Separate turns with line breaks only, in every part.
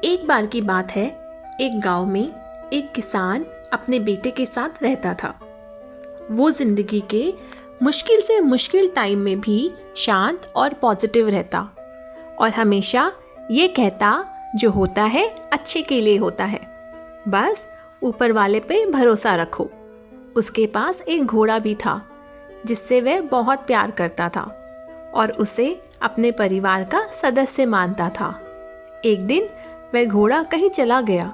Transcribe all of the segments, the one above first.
एक बार की बात है, एक गांव में एक किसान अपने बेटे के साथ रहता था। वो जिंदगी के मुश्किल से मुश्किल टाइम में भी शांत और पॉजिटिव रहता और हमेशा ये कहता जो होता है अच्छे के लिए होता है, बस ऊपर वाले पे भरोसा रखो। उसके पास एक घोड़ा भी था जिससे वह बहुत प्यार करता था और उसे अपने परिवार का सदस्य मानता था। एक दिन वह घोड़ा कहीं चला गया।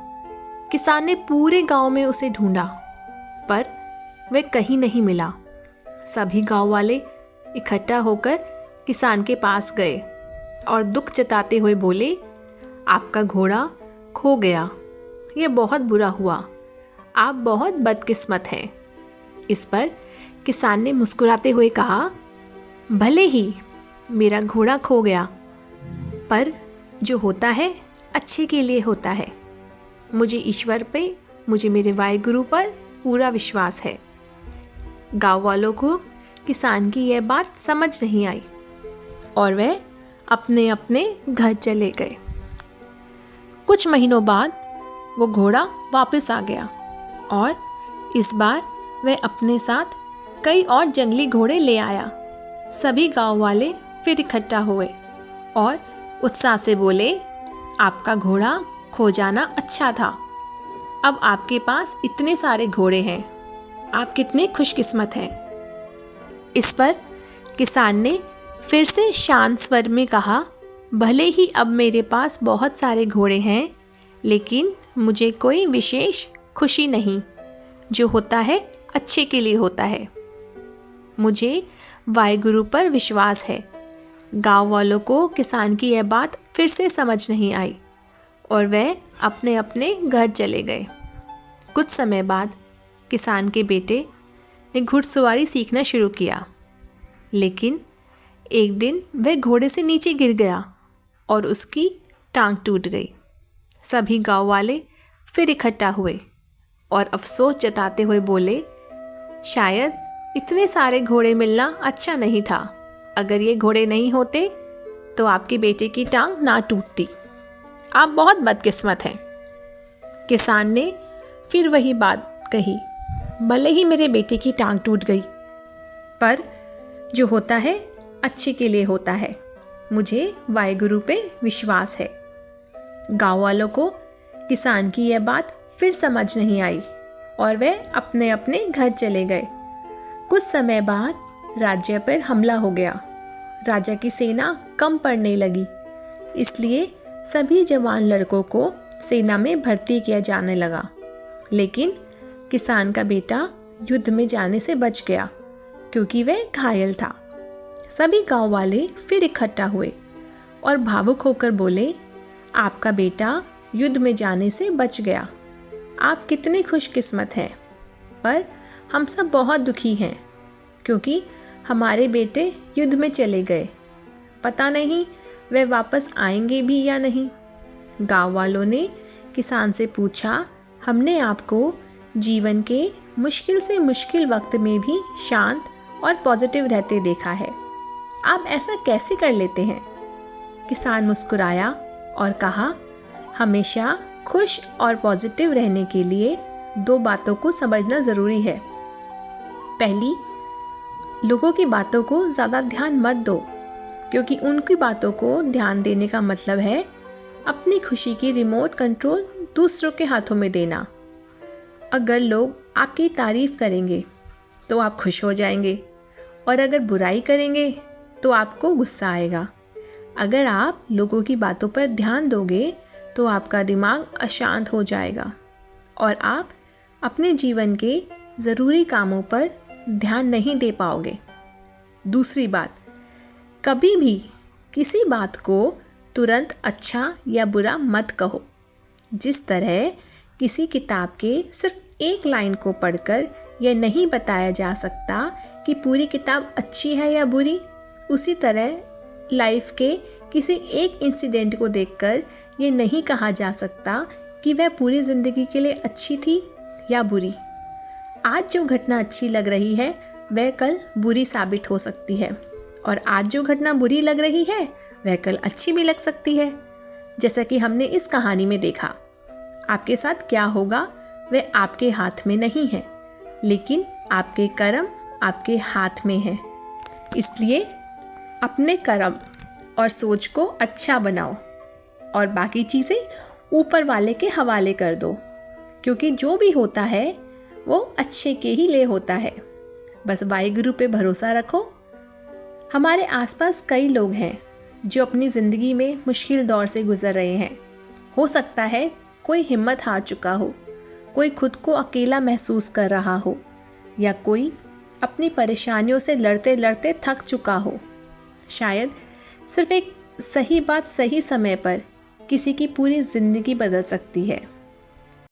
किसान ने पूरे गांव में उसे ढूंढा, पर वह कहीं नहीं मिला। सभी गांव वाले इकट्ठा होकर किसान के पास गए और दुख जताते हुए बोले, आपका घोड़ा खो गया, ये बहुत बुरा हुआ, आप बहुत बदकिस्मत हैं। इस पर किसान ने मुस्कुराते हुए कहा, भले ही मेरा घोड़ा खो गया, पर जो होता है अच्छे के लिए होता है। मुझे ईश्वर पे, मुझे मेरे वाहिगुरु पर पूरा विश्वास है। गांव वालों को किसान की यह बात समझ नहीं आई और वह अपने अपने घर चले गए। कुछ महीनों बाद वो घोड़ा वापस आ गया और इस बार वह अपने साथ कई और जंगली घोड़े ले आया। सभी गांव वाले फिर इकट्ठा हुए और उत्साह से बोले, आपका घोड़ा खो जाना अच्छा था, अब आपके पास इतने सारे घोड़े हैं, आप कितने खुशकिस्मत हैं। इस पर किसान ने फिर से शांत स्वर में कहा, भले ही अब मेरे पास बहुत सारे घोड़े हैं, लेकिन मुझे कोई विशेष खुशी नहीं। जो होता है अच्छे के लिए होता है। मुझे वाहिगुरु पर विश्वास है। गांव वालों को किसान की यह बात फिर से समझ नहीं आई और वह अपने अपने घर चले गए। कुछ समय बाद किसान के बेटे ने घुड़सवारी सीखना शुरू किया, लेकिन एक दिन वह घोड़े से नीचे गिर गया और उसकी टांग टूट गई। सभी गांव वाले फिर इकट्ठा हुए और अफसोस जताते हुए बोले, शायद इतने सारे घोड़े मिलना अच्छा नहीं था। अगर ये घोड़े नहीं होते तो आपके बेटे की टांग ना टूटती। आप बहुत बदकिस्मत हैं। किसान ने फिर वही बात कही, भले ही मेरे बेटे की टांग टूट गई, पर जो होता है अच्छे के लिए होता है। मुझे वाहिगुरु पे विश्वास है। गांव वालों को किसान की यह बात फिर समझ नहीं आई और वे अपने अपने घर चले गए। कुछ समय बाद राज्य पर हमला हो गया। राजा की सेना कम पड़ने लगी, इसलिए सभी जवान लड़कों को सेना में भर्ती किया जाने लगा। लेकिन किसान का बेटा युद्ध में जाने से बच गया क्योंकि वह घायल था। सभी गांव वाले फिर इकट्ठा हुए और भावुक होकर बोले, आपका बेटा युद्ध में जाने से बच गया, आप कितने खुशकिस्मत हैं। पर हम सब बहुत दुखी हैं क्योंकि हमारे बेटे युद्ध में चले गए, पता नहीं वे वापस आएंगे भी या नहीं। गांव वालों ने किसान से पूछा, हमने आपको जीवन के मुश्किल से मुश्किल वक्त में भी शांत और पॉजिटिव रहते देखा है, आप ऐसा कैसे कर लेते हैं। किसान मुस्कुराया और कहा, हमेशा खुश और पॉजिटिव रहने के लिए दो बातों को समझना ज़रूरी है। पहली, लोगों की बातों को ज़्यादा ध्यान मत दो, क्योंकि उनकी बातों को ध्यान देने का मतलब है अपनी खुशी की रिमोट कंट्रोल दूसरों के हाथों में देना। अगर लोग आपकी तारीफ़ करेंगे तो आप खुश हो जाएंगे और अगर बुराई करेंगे तो आपको गुस्सा आएगा। अगर आप लोगों की बातों पर ध्यान दोगे तो आपका दिमाग अशांत हो जाएगा और आप अपने जीवन के ज़रूरी कामों पर ध्यान नहीं दे पाओगे। दूसरी बात, कभी भी किसी बात को तुरंत अच्छा या बुरा मत कहो। जिस तरह किसी किताब के सिर्फ एक लाइन को पढ़कर यह नहीं बताया जा सकता कि पूरी किताब अच्छी है या बुरी, उसी तरह लाइफ के किसी एक इंसिडेंट को देखकर ये नहीं कहा जा सकता कि वह पूरी ज़िंदगी के लिए अच्छी थी या बुरी। आज जो घटना अच्छी लग रही है वह कल बुरी साबित हो सकती है और आज जो घटना बुरी लग रही है वह कल अच्छी भी लग सकती है। जैसा कि हमने इस कहानी में देखा। आपके साथ क्या होगा वह आपके हाथ में नहीं है, लेकिन आपके कर्म आपके हाथ में हैं। इसलिए अपने कर्म और सोच को अच्छा बनाओ और बाकी चीज़ें ऊपर वाले के हवाले कर दो, क्योंकि जो भी होता है वो अच्छे के ही लिए होता है। बस वाहिगुरु पे भरोसा रखो। हमारे आसपास कई लोग हैं जो अपनी ज़िंदगी में मुश्किल दौर से गुज़र रहे हैं। हो सकता है कोई हिम्मत हार चुका हो, कोई खुद को अकेला महसूस कर रहा हो, या कोई अपनी परेशानियों से लड़ते लड़ते थक चुका हो। शायद सिर्फ एक सही बात सही समय पर किसी की पूरी ज़िंदगी बदल सकती है।